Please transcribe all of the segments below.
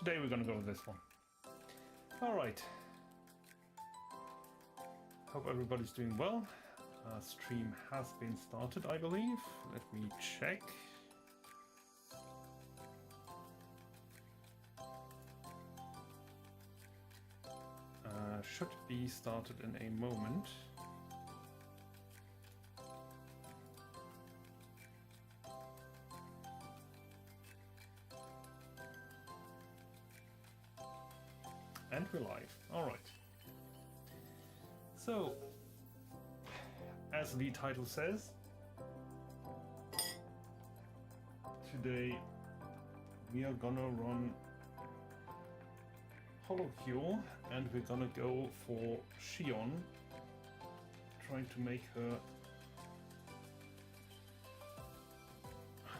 today we're gonna go with this one. Alright. Hope everybody's doing well. Stream has been started, I believe. Let me check. Should be started in a moment. And we're live. Alright. So, as the title says, today we are gonna run Holocure and we're gonna go for Shion, trying to make her,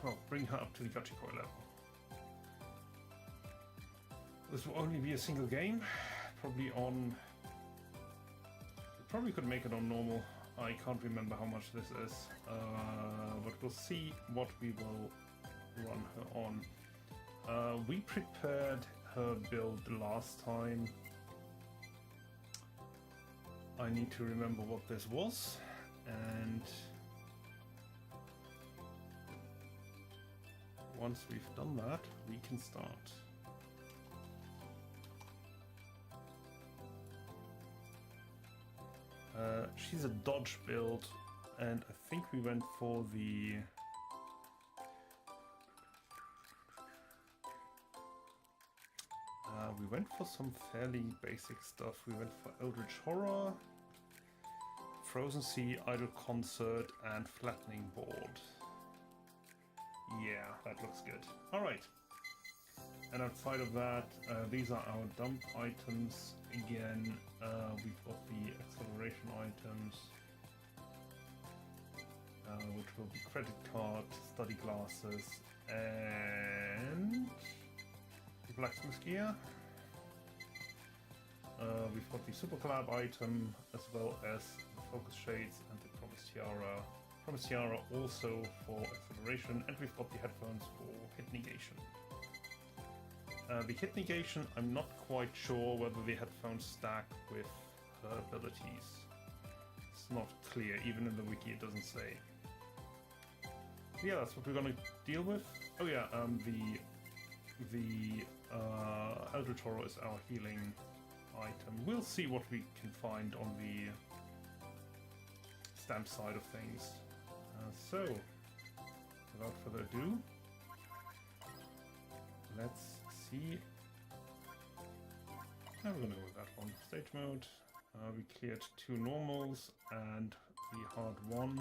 well, bring her up to the Gachikoi level. This will only be a single game, probably could make it on normal. I can't remember how much this is, but we'll see what we will run her on. We prepared her build last time. I need to remember what this was, and once we've done that, we can start. She's a dodge build, and I think we went for the we went for some fairly basic stuff. We went for Eldritch Horror, Frozen Sea, Idle Concert, and Flattening Board. Yeah, that looks good. Alright. And outside of that, these are our dump items. Again, we've got the acceleration items, which will be credit card, study glasses, and the blacksmith gear. We've got the super collab item, as well as the focus shades and the promise tiara. Promise tiara also for acceleration, and we've got the headphones for hit negation. The hit negation, I'm not quite sure whether the headphones stack with her abilities. It's not clear, even in the wiki it doesn't say. Yeah, that's what we're gonna deal with. Oh yeah, the Eldritch Horror is our healing item. We'll see what we can find on the stamp side of things. So, without further ado, let's see. Now we're gonna go with that one. Stage mode. We cleared 2 normals and the hard one.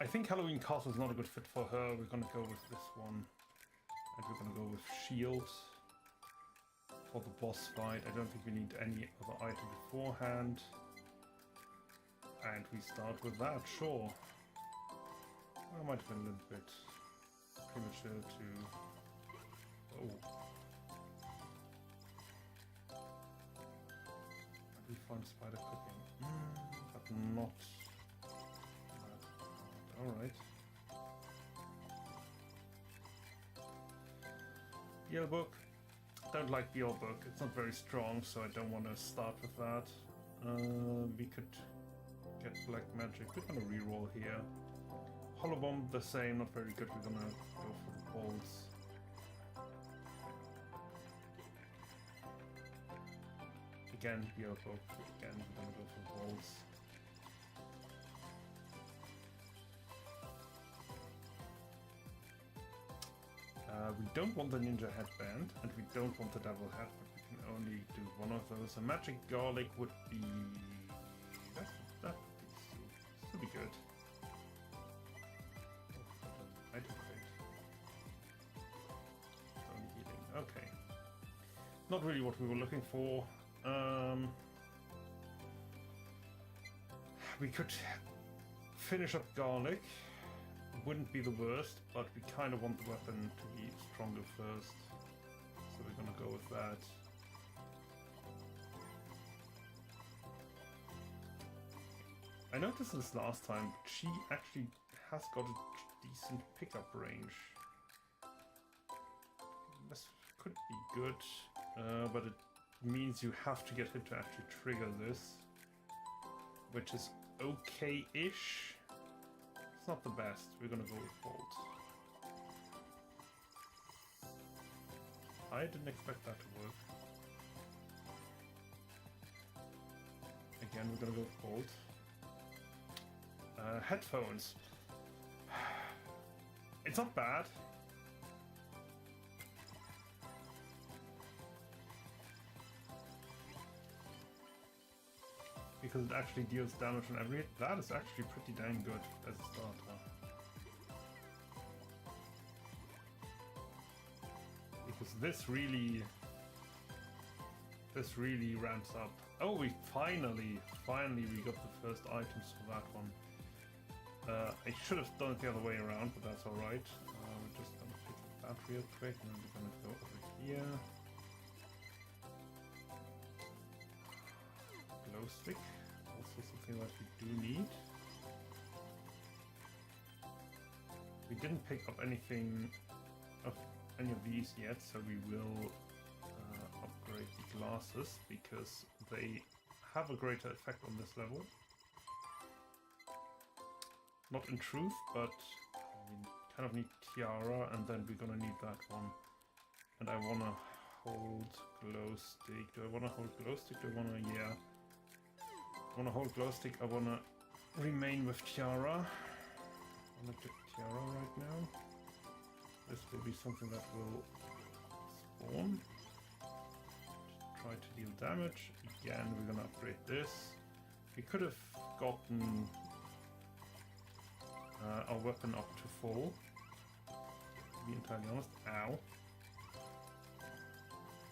I think Halloween Castle is not a good fit for her. We're gonna go with this one. And we're gonna go with Shield for the boss fight. I don't think we need any other item beforehand. And we start with that, sure. I might have been a little bit premature to... Oh. We found spider cooking. But not... Alright. Yellow book. Don't like the old book. It's not very strong, so I don't want to start with that. We could get black magic. We're gonna reroll here. Hollow bomb, the same, not very good. We're gonna go for the bolts. Again, yellow book. Again, we're gonna go for bolts. We don't want the ninja headband, and we don't want the devil head, but we can only do one of those. A magic garlic would be... that would still be good. Oh, item crate. Only healing. Okay. Not really what we were looking for. We could finish up garlic. Wouldn't be the worst, but we kind of want the weapon to be stronger first, so we're gonna go with that. I noticed this last time, she actually has got a decent pickup range. This could be good, but it means you have to get hit to actually trigger this, which is okay-ish. It's not the best. We're gonna go with Bolt. I didn't expect that to work. Again, we're gonna go with Bolt. Headphones. It's not bad. Because it actually deals damage on every hit. That is actually pretty damn good as a starter. Because this really ramps up. Oh, we finally we got the first items for that one. I should have done it the other way around, but that's alright. We're just gonna pick that real quick, and then we're gonna go over here. Glow stick, also something that we do need. We didn't pick up anything of any of these yet, so we will upgrade the glasses because they have a greater effect on this level. Not in truth, but we kind of need Tiara, and then we're gonna need that one. And I wanna hold glow stick. Do I wanna hold glow stick? Do I wanna, yeah. I wanna hold glow stick. I wanna remain with Tiara. I'm gonna pick Tiara right now. This will be something that will spawn. Try to deal damage. Again, we're gonna upgrade this. We could have gotten our weapon up to full. To be entirely honest. Ow.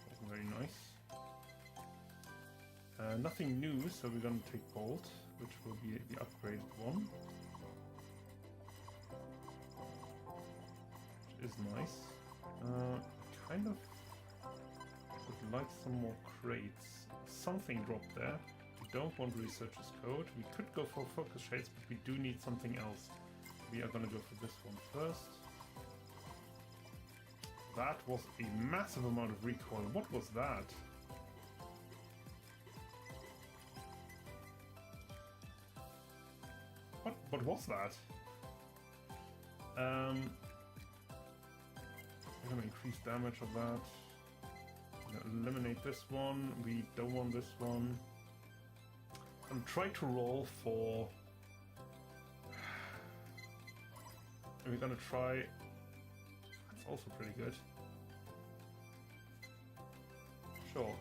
Wasn't very nice. Nothing new, so we're gonna take Bolt, which will be the upgraded one. Which is nice. Kind of would like some more crates. Something dropped there. We don't want Researcher's Code. We could go for Focus Shades, but we do need something else. We are gonna go for this one first. That was a massive amount of recoil. What was that? What was that? I'm gonna increase damage of that. I'm gonna eliminate this one. We don't want this one. I'm trying to roll for... And we're gonna try... That's also pretty good. Sure.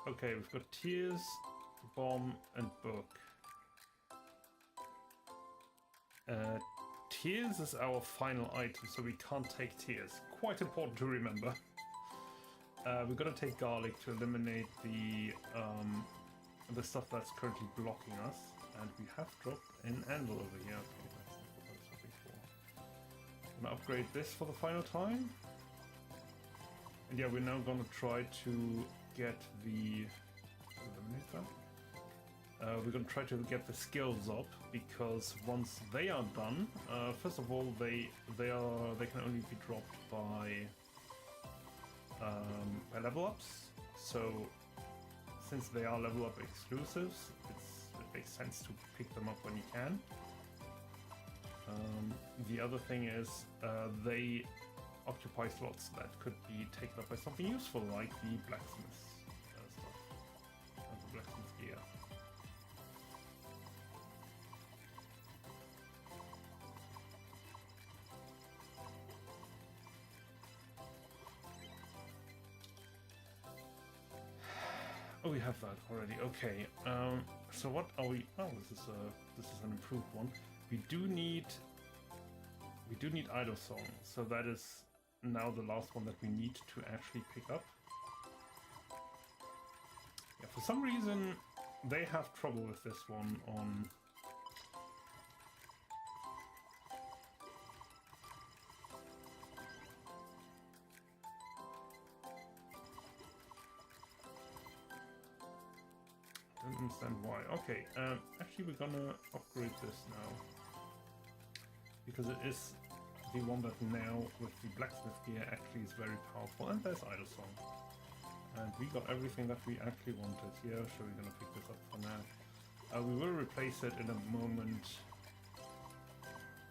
Okay, we've got Tears, Bomb, and Book. Tears is our final item, so we can't take Tears. Quite important to remember. We're gonna take Garlic to eliminate the stuff that's currently blocking us, and we have dropped an Anvil over here. Okay, that's not what I was hoping for. I'm gonna upgrade this for the final time, and yeah, we're now gonna try to get the eliminate that. We're gonna try to get the skills up, because once they are done, first of all, they can only be dropped by level ups. So since they are level up exclusives, it makes sense to pick them up when you can. The other thing is they occupy slots that could be taken up by something useful, like the blacksmith stuff and the blacksmith gear. Oh, we have that already. Okay. So what are we? Oh, this is an improved one. We do need Idle Song. So that is now the last one that we need to actually pick up. Yeah, for some reason they have trouble with this one on. don't understand why. Okay, actually we're gonna upgrade this now. Because it is the one that now, with the blacksmith gear, actually is very powerful. And there's Idle Song. And we got everything that we actually wanted. Yeah, sure, we're gonna pick this up for now. We will replace it in a moment.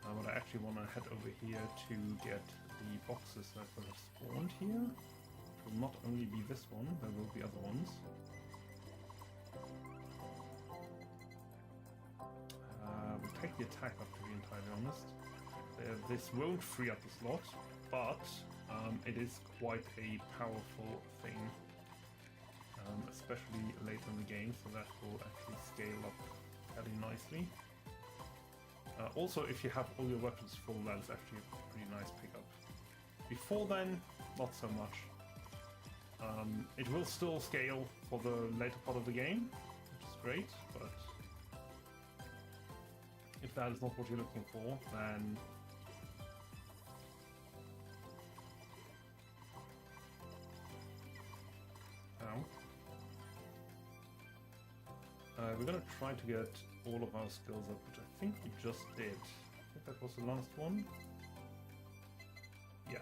But I actually want to head over here to get the boxes that will have spawned here. It will not only be this one, there will be other ones. We'll take the attack up, to be entirely honest. This won't free up the slot, but it is quite a powerful thing. Especially later in the game, so that will actually scale up fairly nicely. Also, if you have all your weapons full, that is actually a pretty nice pickup. Before then, not so much. It will still scale for the later part of the game, which is great, but if that is not what you're looking for, then we're gonna try to get all of our skills up, which I think we just did. I think that was the last one. Yeah,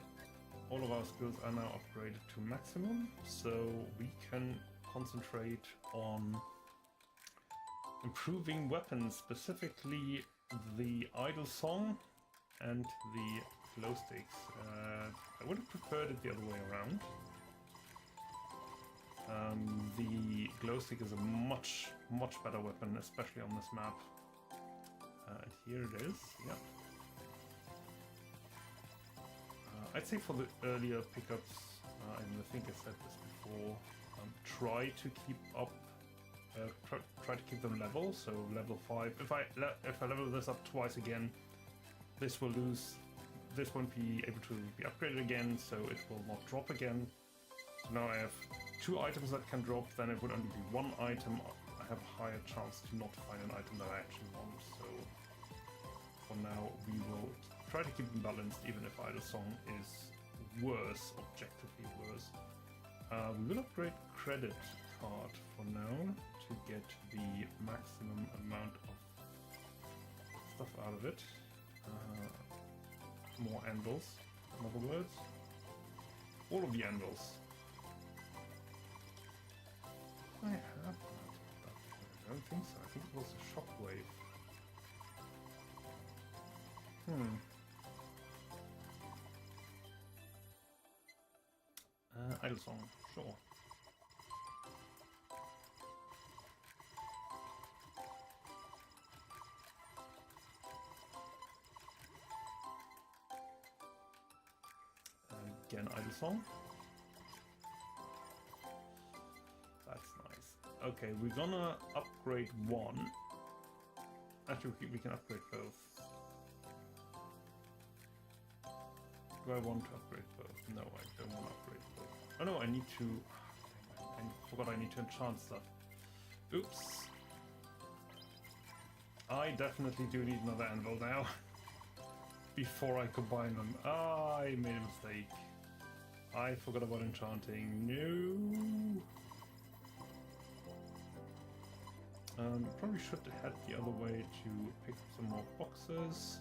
all of our skills are now upgraded to maximum, so we can concentrate on improving weapons, specifically the Idle Song and the glow sticks. I would have preferred it the other way around. The glow stick is a much better weapon, especially on this map. And here it is, yep. I'd say for the earlier pickups, and I think I said this before, try to keep up, try to keep them level, so level 5. If I level this up twice again, this won't be able to be upgraded again, so it will not drop again. So now I have 2 items that can drop, then it would only be 1 item. I have a higher chance to not find an item that I actually want, so for now we will try to keep them balanced, even if Idle Song is worse, objectively worse. We will upgrade credit card for now to get the maximum amount of stuff out of it. More anvils, in other words. All of the anvils. I have that. I don't think so. I think it was a shockwave. Idle Song, sure. Again, Idle Song. That's nice. Okay, we're gonna upgrade one. Actually, we can upgrade both. Do I want to upgrade both? No, I don't want to upgrade both. Oh no, I need to... I forgot I need to enchant stuff. Oops. I definitely do need another anvil now. Before I combine them. I made a mistake. I forgot about enchanting. No. Probably should head the other way to pick up some more boxes.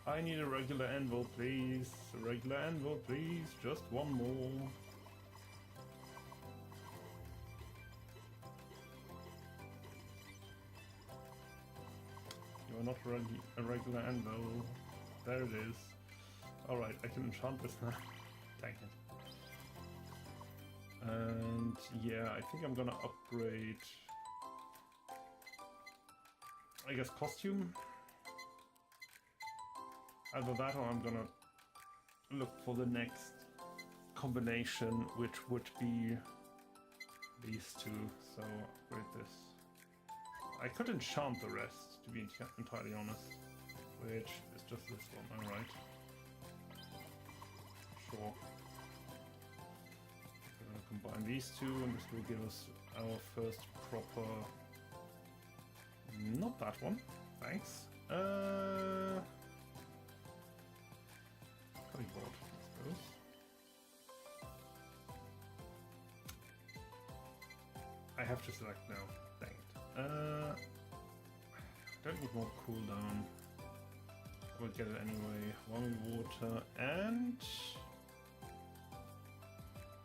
I need a regular anvil, please. A regular anvil, please. Just one more. You're not a regular anvil. There it is. Alright, I can enchant this now. Dang it. And yeah, I think I'm gonna upgrade... I guess costume? Either that or I'm gonna look for the next combination, which would be these two, so upgrade this. I could enchant the rest, to be entirely honest, which is just this one, alright. Sure. We're gonna combine these two, and this will give us our first proper... Not that one, thanks. Cutting board, I suppose. I have to select now. Dang it. Don't need more cooldown. We'll get it anyway. Warming water and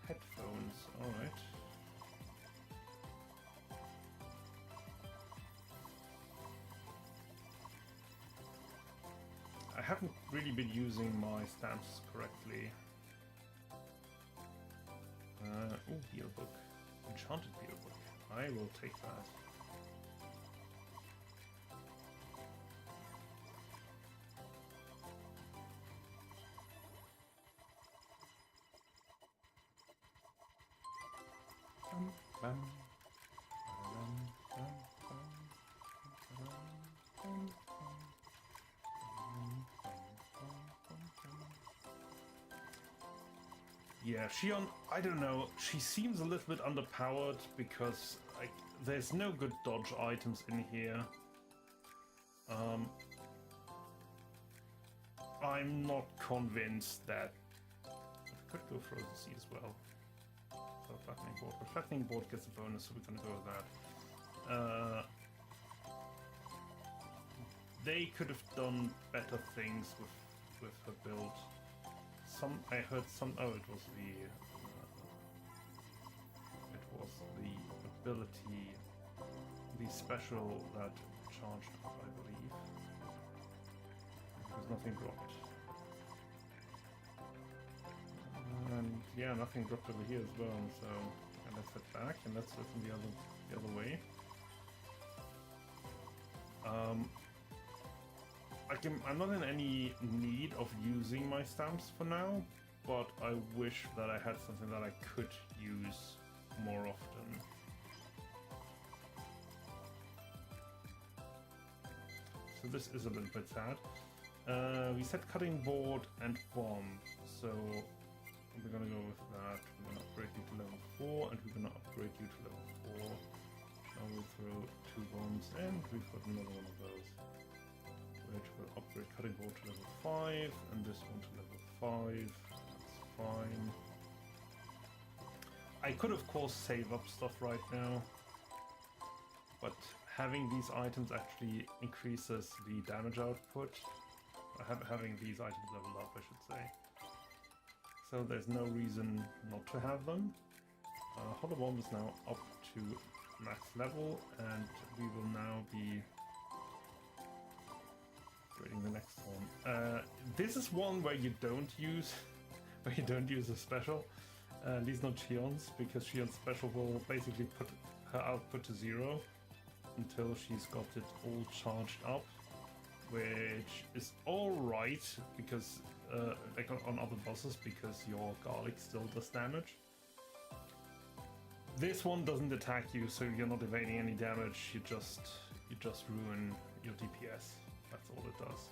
headphones. Alright. I haven't really been using my stamps correctly. Oh, heal book. Enchanted heal book. I will take that. Yeah, Shion, I don't know, she seems a little bit underpowered because like there's no good dodge items in here. I'm not convinced that... I could go Frozen Sea as well. So flattening board, but flattening board gets a bonus, so we're gonna go with that. They could have done better things with her build. I heard some. Oh, it was the ability, the special that charged up, I believe. Because nothing dropped. And yeah, nothing dropped over here as well. So and let's head back and let's open the other way. I'm not in any need of using my stamps for now, but I wish that I had something that I could use more often. So this is a little bit sad. We said cutting board and bomb, so we're gonna go with that. We're gonna upgrade you to level 4, and we're gonna upgrade you to level 4. Now we'll throw 2 bombs, and we've got another one of those. Which will upgrade cutting board to level 5 and this one to level 5. That's fine. I could of course save up stuff right now, but having these items actually increases the damage output. Having these items leveled up, I should say. So there's no reason not to have them. Hollow Bomb is now up to max level, and we will now be the next one. This is one where you don't use a special. At least not Shion's, because Shion's special will basically put her output to 0 until she's got it all charged up, which is alright because like on other bosses, because your garlic still does damage. This one doesn't attack you, so you're not evading any damage. You just ruin your DPS. That's all it does.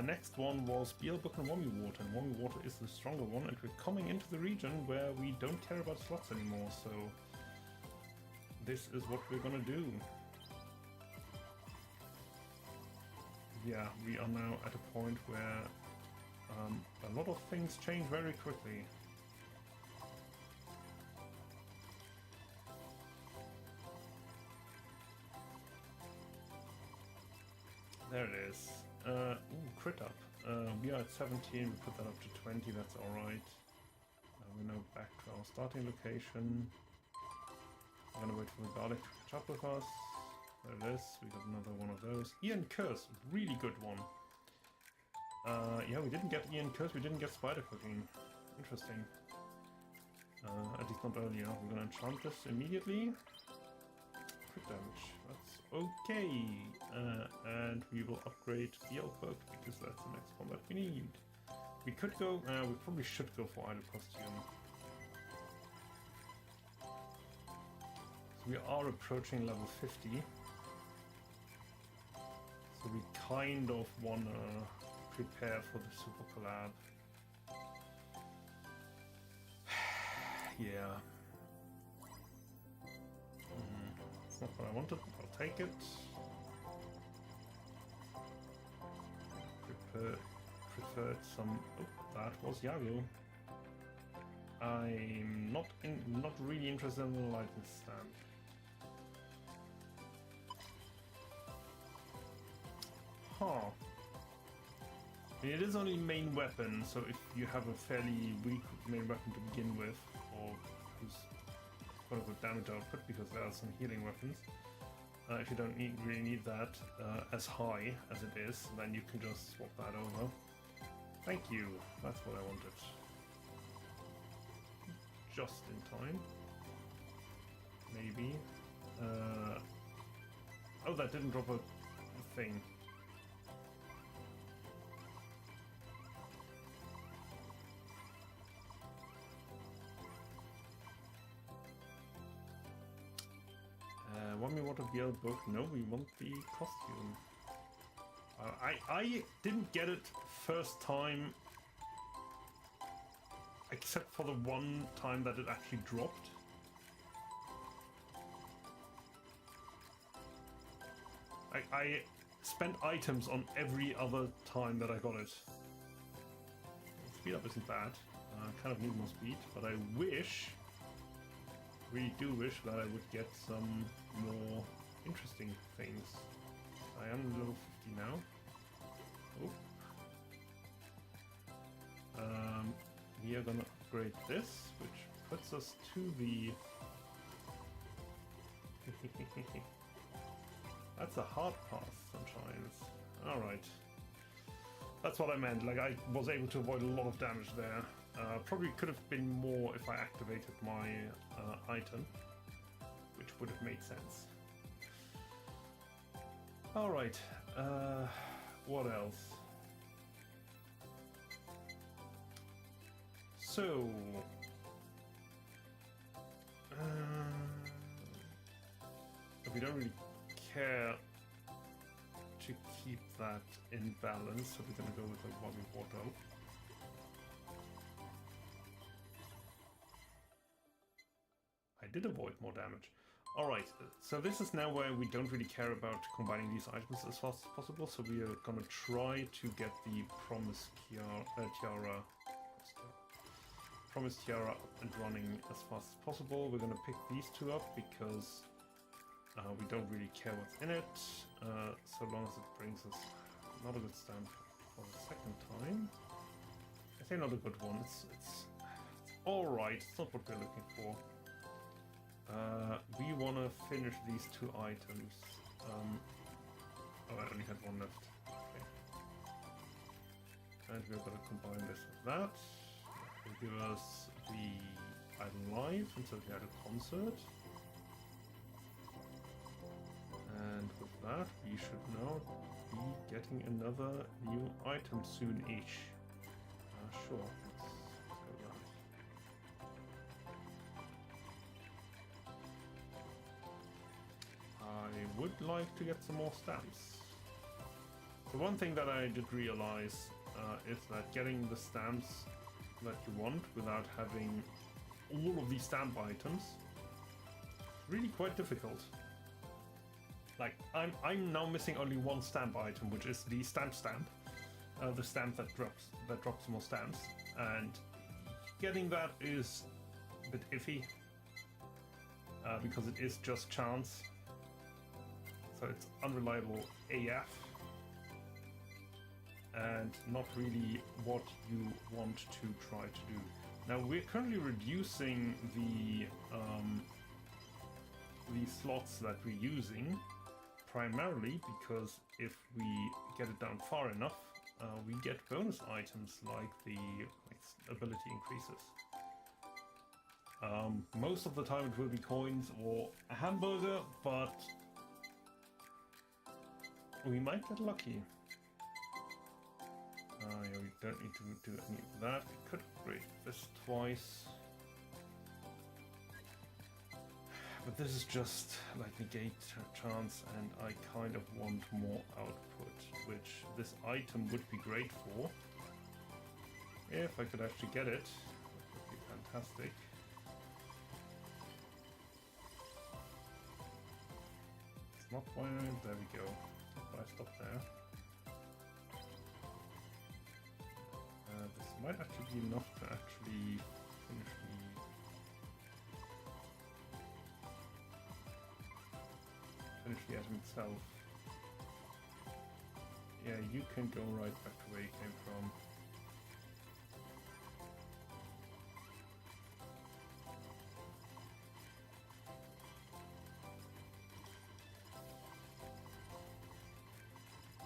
Next one was Beelbook and Wommy Water, and Wommy Water is the stronger one, and we're coming into the region where we don't care about slots anymore, so this is what we're gonna do. Yeah, we are now at a point where a lot of things change very quickly. There it is. Ooh, crit up. We are at 17, we put that up to 20, that's alright. We're now back to our starting location. I'm gonna wait for the garlic to catch up with us. There it is, we got another one of those. Ian Curse, really good one. Yeah, we didn't get Ian Curse, we didn't get Spider Cooking. Interesting. At least not earlier. We're gonna enchant this immediately. Crit damage, that's okay. And we will upgrade Beelbook because that's the next one that we need. We could go, we probably should go for Idol Costume. we are approaching level 50. So we kind of want to prepare for the super collab. Yeah. It's not what I wanted, but I'll take it. Preferred some... Oh, that was Yago. I'm not really interested in the lightning stand. Huh. I mean, it is only main weapon, so if you have a fairly weak main weapon to begin with, or who's got a good damage output, because there are some healing weapons, if you don't really need that as high as it is, then you can just swap that over. Thank you, that's what I wanted. Just in time. Maybe. Oh, that didn't drop a thing. Want me water BL book? No, we want the costume. I didn't get it first time, except for the one time that it actually dropped. I spent items on every other time that I got it. Speed up isn't bad. I kind of need more speed, but I wish, really do wish that I would get some more interesting things. I am level 50 now. Oh. We are gonna upgrade this, which puts us to the... That's a hard path sometimes. Alright. That's what I meant, like I was able to avoid a lot of damage there. Probably could have been more if I activated my item, which would have made sense. Alright, what else? So... we don't really care to keep that in balance, so we're going to go with the Wobby Water. I did avoid more damage. Alright, so this is now where we don't really care about combining these items as fast as possible, so we are going to try to get the Promised Tiara up and running as fast as possible. We're going to pick these two up because we don't really care what's in it, so long as it brings us not a good stamp for the second time. I say not a good one, it's alright, it's not what we're looking for. We want to finish these two items. Oh, I only had one left. Okay. And we're going to combine this with that. It will give us the item live, and so we had a concert. And with that, we should now be getting another new item soon-ish. Sure, let's go that. I would like to get some more stamps. The one thing that I did realize is that getting the stamps that you want without having all of these stamp items is really quite difficult. Like, I'm now missing only one stamp item, which is the stamp, the stamp that drops more stamps, and getting that is a bit iffy because it is just chance, so it's unreliable AF, and not really what you want to try to do. Now we're currently reducing the slots that we're using, primarily because if we get it down far enough, we get bonus items like the ability increases. Most of the time it will be coins or a hamburger, but we might get lucky. Yeah, we don't need to do any of that. We could upgrade this twice. But this is just like negate chance, and I kind of want more output, which this item would be great for. If I could actually get it, that would be fantastic. It's not why. There we go. That's why I stopped there. This might actually be enough to actually finish the item itself. Yeah, you can go right back to where you came from.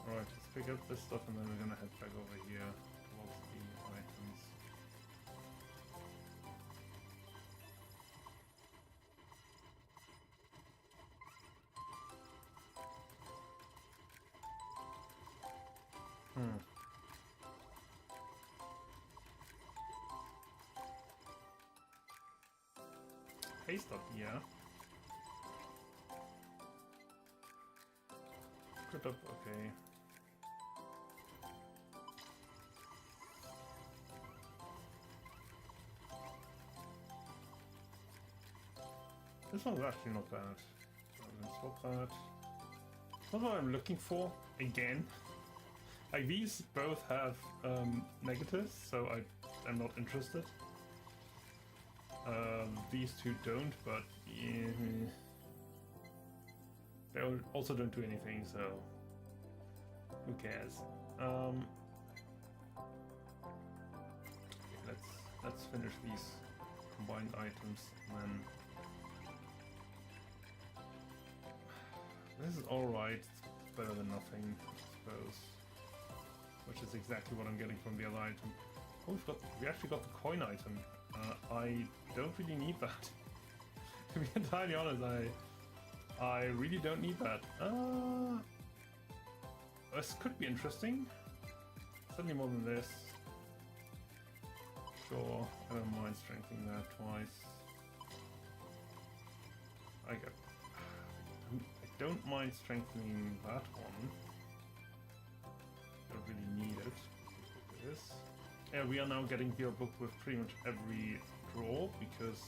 Alright, let's pick up this stuff and then we're gonna head back over here towards the items. Haste up, yeah. Crit up, okay. This one's actually not bad. I'm gonna swap that. That's what I'm looking for, again. Like, these both have negatives, so I'm not interested. These two don't, but they also don't do anything, so who cares? Okay, let's finish these combined items, and then this is all right. It's better than nothing, I suppose. Which is exactly what I'm getting from the other item. Oh, we actually got the coin item. I don't really need that. To be entirely honest, I really don't need that. This could be interesting. Certainly more than this. Sure, I don't mind strengthening that twice. I don't mind strengthening that one. Don't really need it. Look at this. Yeah, we are now getting the book with pretty much every draw because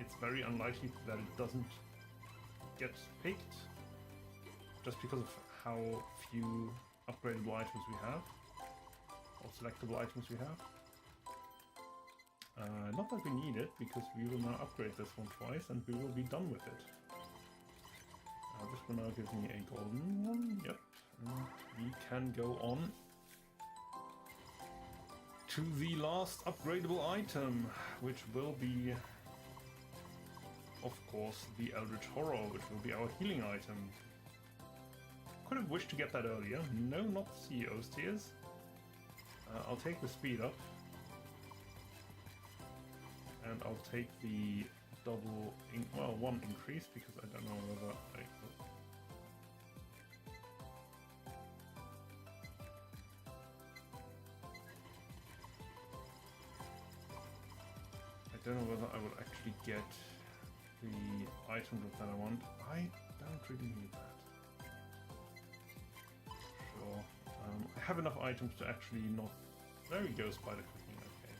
it's very unlikely that it doesn't get picked just because of how few upgradable items we have or selectable items we have. Not that we need it, because we will now upgrade this one twice and we will be done with it. This will now give me a golden one, yep. And we can go on to the last upgradable item, which will be, of course, the Eldritch Horror, which will be our healing item. Could have wished to get that earlier. No, not the CEO's tears. I'll take the speed up. And I'll take the double, one increase, because I don't know whether I don't know whether I will actually get the item group that I want. I don't really need that. Sure. I have enough items to actually not... There we go, spider cooking, okay.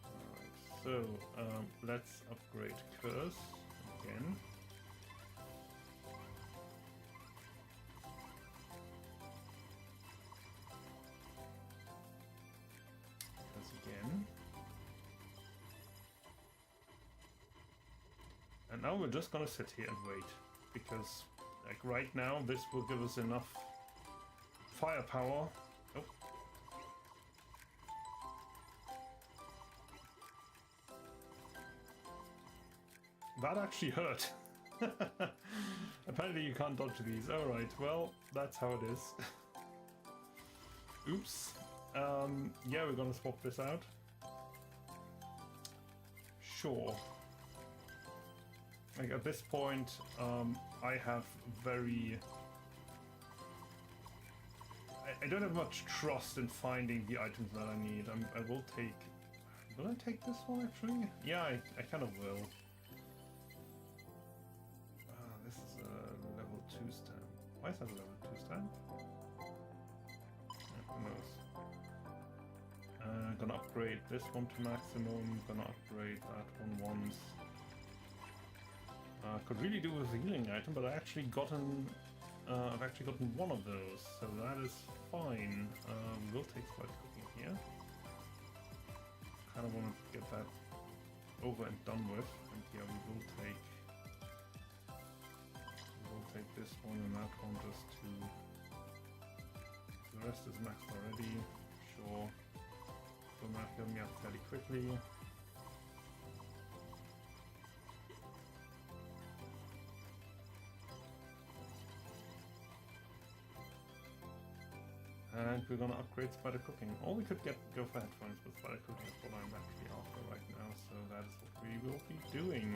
Alright, so let's upgrade Curse again. And now we're just gonna sit here and wait, because like right now this will give us enough firepower. Oh. That actually hurt. Apparently you can't dodge these. Alright, well, that's how it is. Oops. Yeah, we're gonna swap this out. Sure. Like at this point, I have very... I don't have much trust in finding the items that I need. I will take Will I take this one actually? Yeah, I kind of will. This is a level 2 stamp. Why is that a level 2 stamp? Who knows? Gonna upgrade this one to maximum. Gonna upgrade that one once. Could really do with a healing item, but I've actually gotten one of those, so that is fine. We'll take slight cooking here. Kind of want to get that over and done with, and yeah, we will take this one and that one just to. The rest is maxed already. Sure, will not heal me up fairly quickly. And we're gonna upgrade spider cooking. Or we could go for headphones, but spider cooking is what I'm actually after right now, so that is what we will be doing.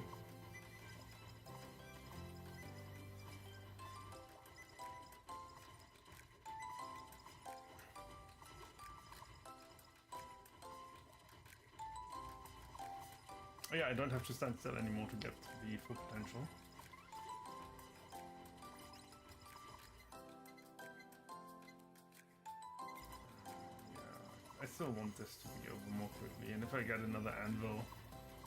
Oh yeah, I don't have to stand still anymore to get the full potential. I still want this to be over more quickly, and if I get another anvil,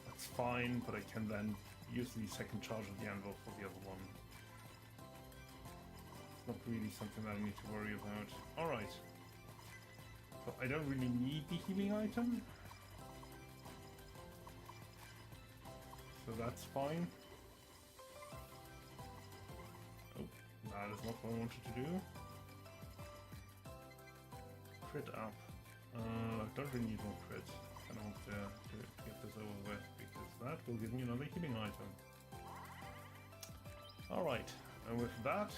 that's fine, but I can then use the second charge of the anvil for the other one. It's not really something that I need to worry about. Alright. So I don't really need the healing item. So that's fine. Oh, that is not what I wanted to do. Crit up. Don't really need more crit. I don't want to get this over with, because that will give me another healing item. Alright, and with that,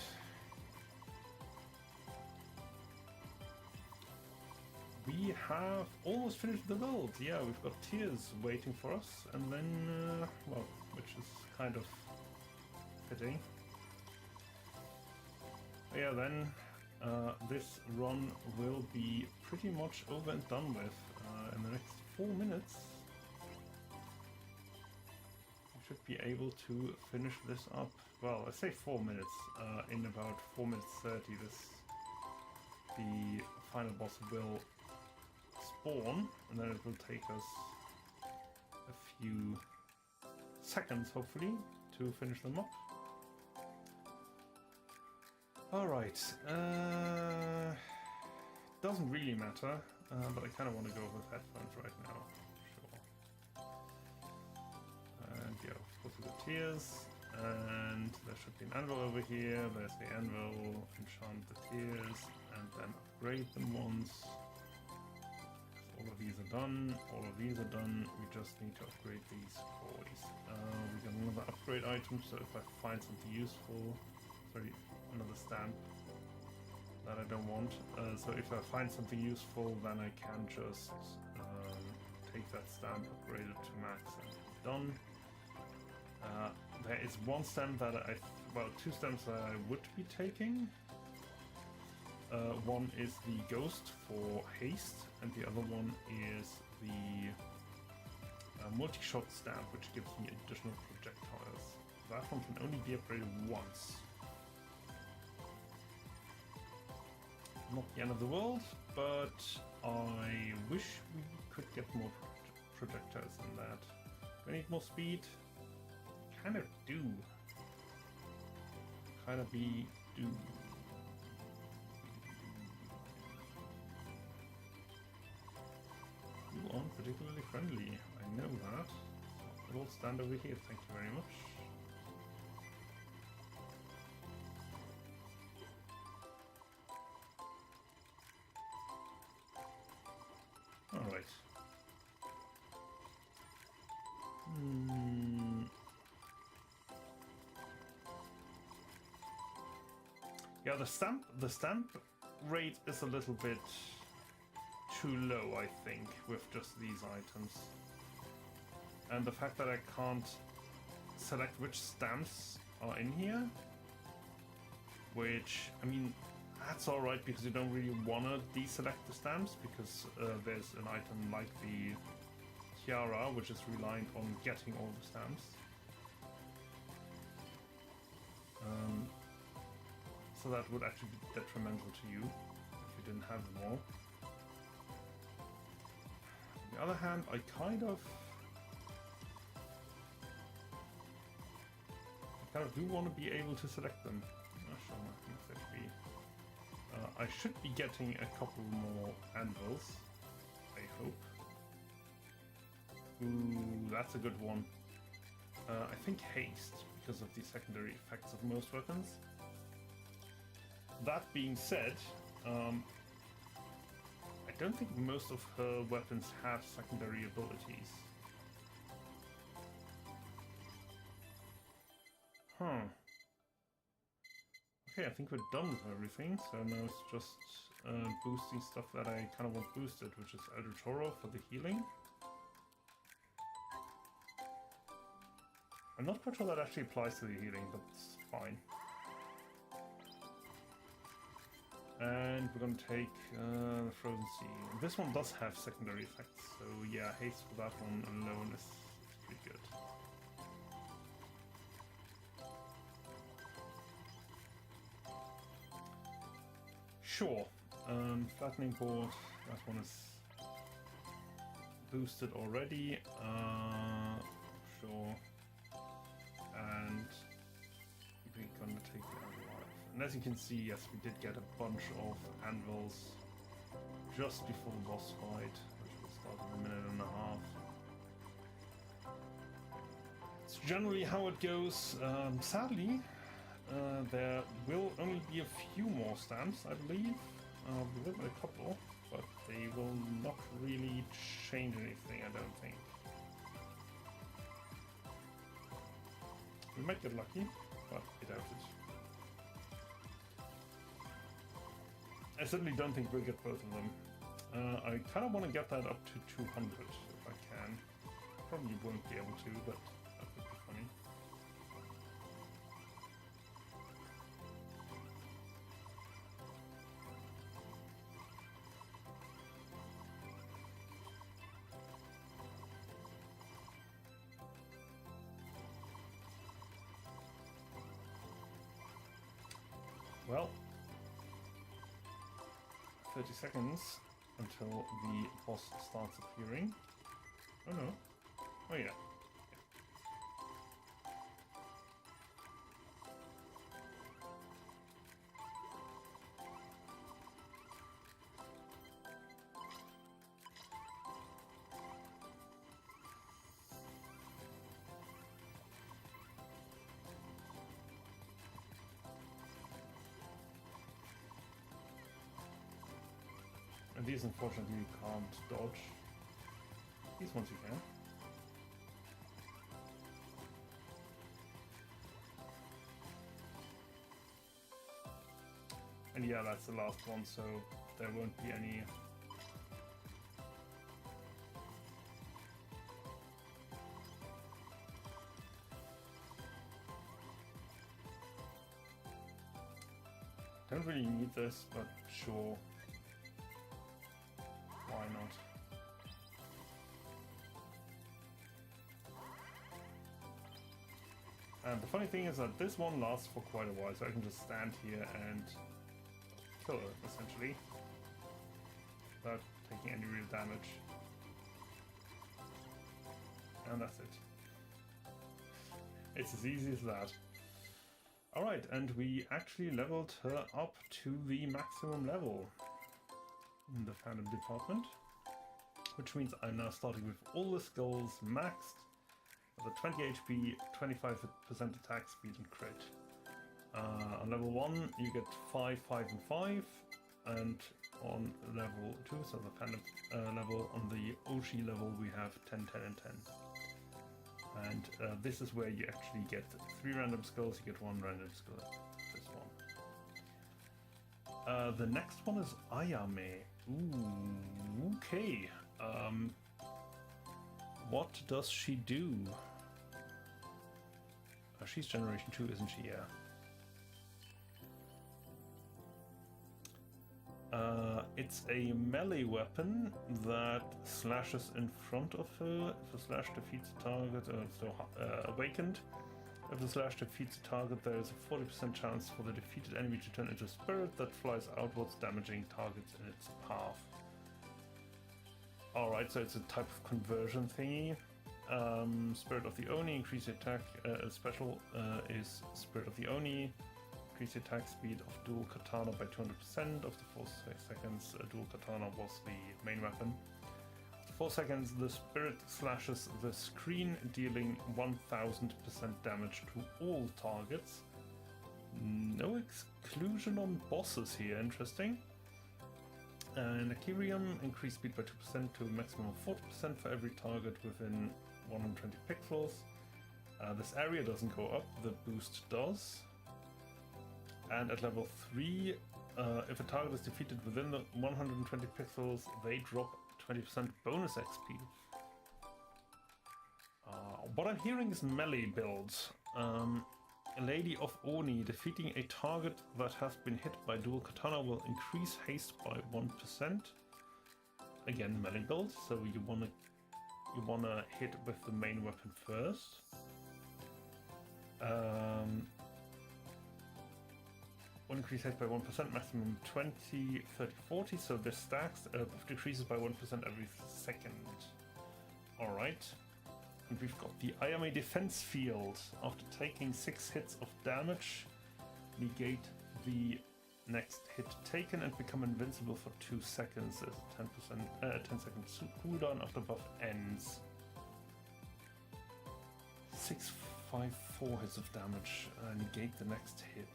we have almost finished the build. Yeah, we've got tears waiting for us, and then, well, which is kind of fitting. Yeah, then this run will be pretty much over and done with in the next 4 minutes. We should be able to finish this up. Well, I say 4 minutes. In about 4 minutes 30, the final boss will spawn, and then it will take us a few seconds, hopefully, to finish them up. Alright, doesn't really matter, but I kind of want to go with headphones right now, sure. And yeah, of course we've got tears, and there should be an anvil over here, there's the anvil, enchant the tears, and then upgrade them once. All of these are done, all of these are done, we just need to upgrade these boys. We got another upgrade item, so if I find something useful, sorry, another stamp that I don't want. So if I find something useful, then I can just take that stamp, upgrade it to max, and done. There is one stamp that well, two stamps that I would be taking. One is the ghost for haste, and the other one is the multi-shot stamp, which gives me additional projectiles. That one can only be upgraded once. Not the end of the world, but I wish we could get more projectiles than that. Do I need more speed? Kind of do. Kind of do. You aren't particularly friendly, I know that. I will stand over here, thank you very much. Alright. Yeah, the stamp rate is a little bit too low, I think, with just these items. And the fact that I can't select which stamps are in here, which, I mean, that's alright because you don't really want to deselect the stamps, because there's an item like the Tiara, which is reliant on getting all the stamps. So that would actually be detrimental to you if you didn't have them all. On the other hand, I kind of do want to be able to select them. I should be getting a couple more anvils, I hope. Ooh, that's a good one. I think haste, because of the secondary effects of most weapons. That being said, I don't think most of her weapons have secondary abilities. Huh. Okay, I think we're done with everything, so now it's just boosting stuff that I kind of want boosted, which is El Toro for the healing. I'm not quite sure that actually applies to the healing, but it's fine. And we're going to take Frozen Sea. This one does have secondary effects, so yeah, haste for that one alone is pretty good. Sure, flattening board, that one is boosted already, sure, and we're gonna take the anvil life. And as you can see, yes, we did get a bunch of anvils just before the boss fight, which will start in a minute and a half. It's generally how it goes. Sadly, there will only be a few more stamps, I believe. We will get a couple, but they will not really change anything, I don't think. We might get lucky, but I doubt it. I certainly don't think we'll get both of them. I kind of want to get that up to 200 if I can. Probably won't be able to, but that would be funny. Well, 30 seconds until the boss starts appearing. Oh no. Oh yeah. And these unfortunately you can't dodge. These ones you can. And yeah, that's the last one, so there won't be any... Don't really need this, but sure. Why not? And the funny thing is that this one lasts for quite a while, so I can just stand here and kill her, essentially, without taking any real damage. And that's it. It's as easy as that. Alright, and we actually leveled her up to the maximum level in the fandom department, which means I'm now starting with all the skills maxed, with a 20 HP, 25% attack speed and crit. On level 1 you get 5, 5 and 5, and on level 2, so the fandom level, on the Oshi level we have 10, 10 and 10. And this is where you actually get 3 random skulls, you get 1 random skull, this one. The next one is Ayame. Ooh, okay. What does she do? She's generation 2, isn't she? Yeah. It's a melee weapon that slashes in front of her. If the slash defeats the target, awakened. If the slash defeats the target, there is a 40% chance for the defeated enemy to turn into a spirit that flies outwards, damaging targets in its path. Alright, so it's a type of conversion thingy. Spirit of the Oni, increase the attack. Special is Spirit of the Oni. Increase the attack speed of dual katana by 200% of the 4 seconds. Dual katana was the main weapon. After 4 seconds, the spirit slashes the screen, dealing 1000% damage to all targets. No exclusion on bosses here, interesting. And Akirium, increase speed by 2% to a maximum of 40% for every target within 120 pixels. This area doesn't go up, the boost does. And at level 3, if a target is defeated within the 120 pixels, they drop 20% bonus XP. What I'm hearing is melee builds. Lady of Oni, defeating a target that has been hit by dual katana will increase haste by 1%. Again, melee builds, so you wanna hit with the main weapon first. One increase haste by 1%, maximum 20, 30, 40, so this stacks, decreases by 1% every second. Alright. And we've got the I am a defense field. After taking 6 hits of damage, negate the next hit taken and become invincible for 2 seconds. There's a 10 second cooldown after buff ends. 6, 5, 4 hits of damage, negate the next hit.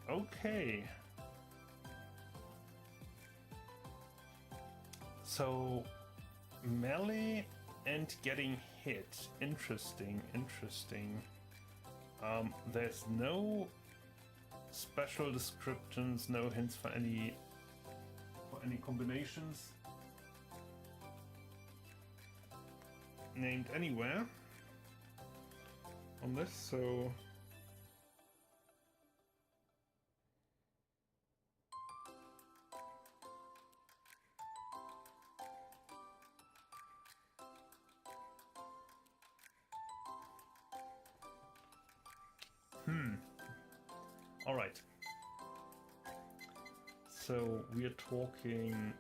Okay. So, melee and getting hit. Interesting, interesting. There's no special descriptions, no hints for any combinations named anywhere on this, so Alright. So we're talking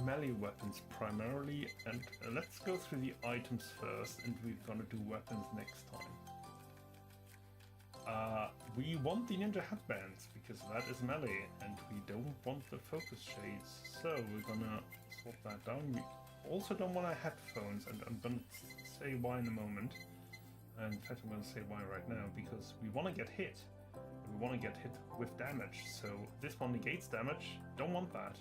melee weapons primarily, and let's go through the items first, and we're gonna do weapons next time. We want the ninja headbands because that is melee, and we don't want the focus shades, so we're gonna swap that down. We also don't want our headphones, and I'm gonna say why in a moment. And in fact, I'm gonna say why right now, because we want to get hit. We want to get hit with damage, so this one negates damage. Don't want that.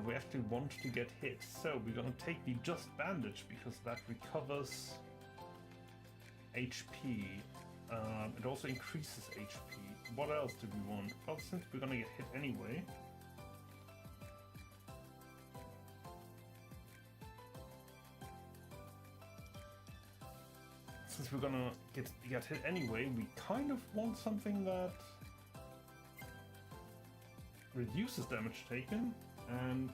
We actually want to get hit, so we're gonna take the Just Bandage because that recovers HP. It also increases HP. What else do we want? Well, since we're gonna get hit anyway, get hit anyway, we kind of want something that reduces damage taken, and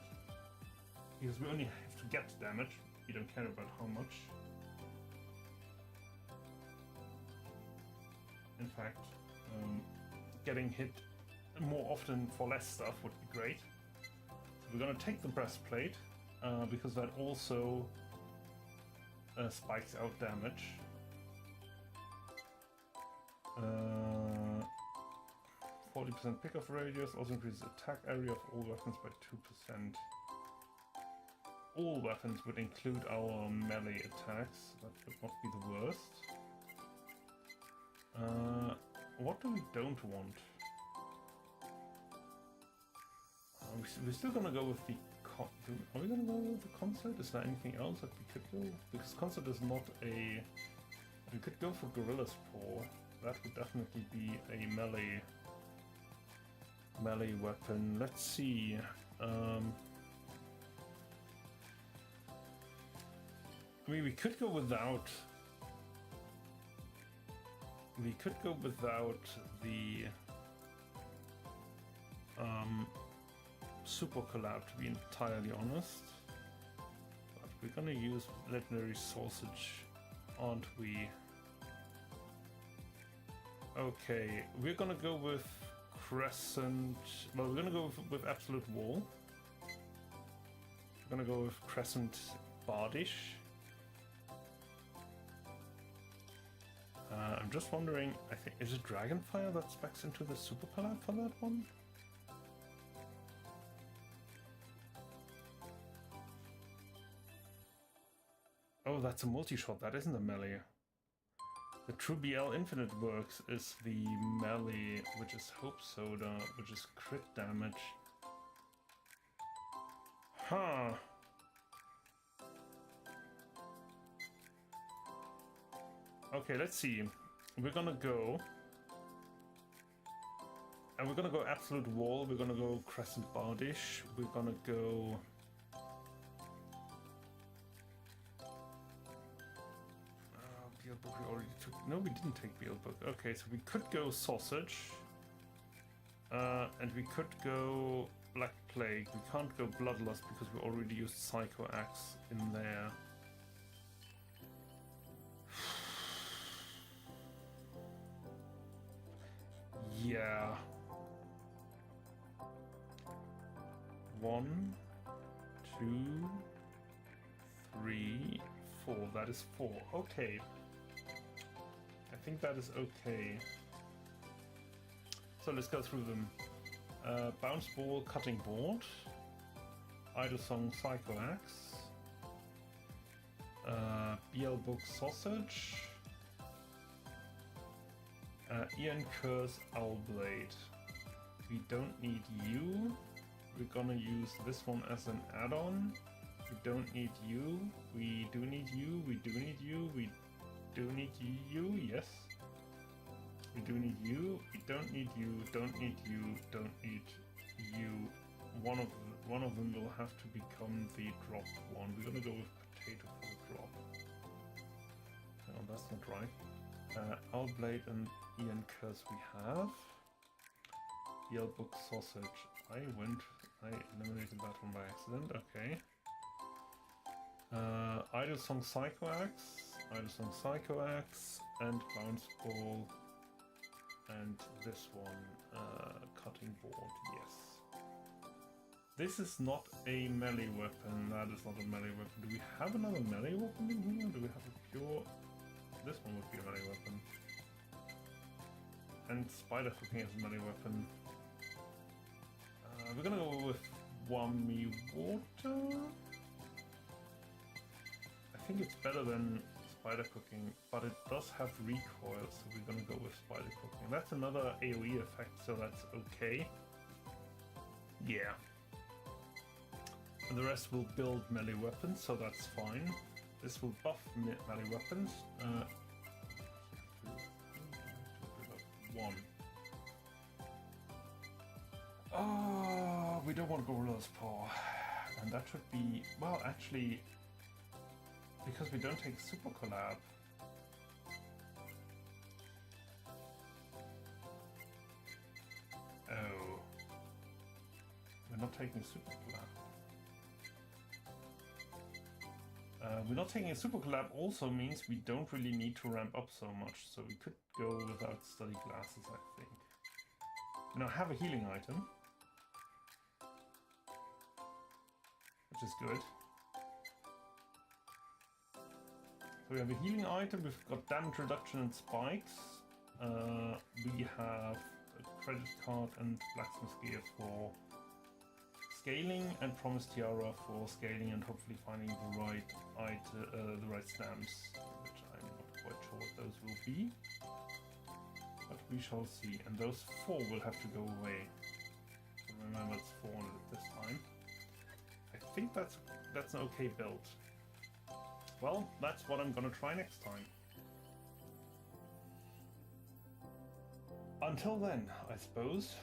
because we only have to get damage, we don't care about how much. In fact, getting hit more often for less stuff would be great. So we're gonna take the breastplate, because that also spikes out damage. 40% pickoff radius, also increases attack area of all weapons by 2%. All weapons would include our melee attacks, that would not be the worst. What do we don't want? We're still gonna go with the are we gonna go with the concert? Is there anything else that we could go? Because concert is not a... We could go for Gorilla's Paw. That would definitely be a melee weapon. Let's see. I mean, we could go without. We could go without the Super Collab, to be entirely honest. But we're gonna use Legendary Sausage, aren't we? Okay, we're gonna go with Crescent. Well, we're gonna go with Absolute Wall. We're gonna go with Crescent Bardish. I'm just wondering, I think, is it Dragonfire that specs into the Super Collab for that one? Oh, that's a multi-shot, that isn't a melee. The True BL Infinite Works is the melee, which is Hope Soda, which is crit damage. Huh. Okay, let's see. We're gonna go... And we're gonna go Absolute Wall, we're gonna go Crescent Bardish, we're gonna go... Beelbook we already took... No, we didn't take Beelbook. Okay, so we could go Sausage. And we could go Black Plague. We can't go Bloodlust because we already used Psycho Axe in there. Yeah. 1, 2, 3, 4. That is 4. Okay. I think that is okay. So let's go through them. Bounce Ball, Cutting Board. Idle Song, Psycho Axe. Beelbook, Sausage. Ian Curse, Owlblade. We don't need you. We're gonna use this one as an add-on. We don't need you. We do need you. We do need you. We do need you. Yes. We do need you. We don't need you. Don't need you. Don't need you. One of them will have to become the drop one. We're gonna go with Potato for the drop. No, that's not right. Owlblade and Ian Curse we have. Beelbook Sausage. I eliminated that one by accident. Okay. Idle Song, Psycho Axe. Idle Song, Psycho Axe. And Bounce Ball. And this one, Cutting Board. Yes. This is not a melee weapon. That is not a melee weapon. Do we have another melee weapon in here? Do we have a pure... This one would be a melee weapon. And Spider Cooking is a melee weapon. We're gonna go with Whammy Water. I think it's better than Spider Cooking, but it does have recoil, so we're gonna go with Spider Cooking. That's another AoE effect, so that's okay. Yeah. And the rest will build melee weapons, so that's fine. This will buff melee weapons. One. Oh, we don't want Gorilla's Paw. And that should be... Well, actually... Because we don't take Super Collab. Oh. We're not taking Super Collab. We're not taking a Super Collab also means we don't really need to ramp up so much, so we could go without Study Glasses, I think. Now have a healing item, which is good. So we have a healing item, we've got damage reduction and spikes. We have a credit card and blacksmith gear for scaling, and Promise Tiara for scaling and hopefully finding the right the right stamps, which I'm not quite sure what those will be. But we shall see, and those 4 will have to go away. So remember, it's 400 this time. I think that's an okay build. Well, that's what I'm gonna try next time. Until then, I suppose.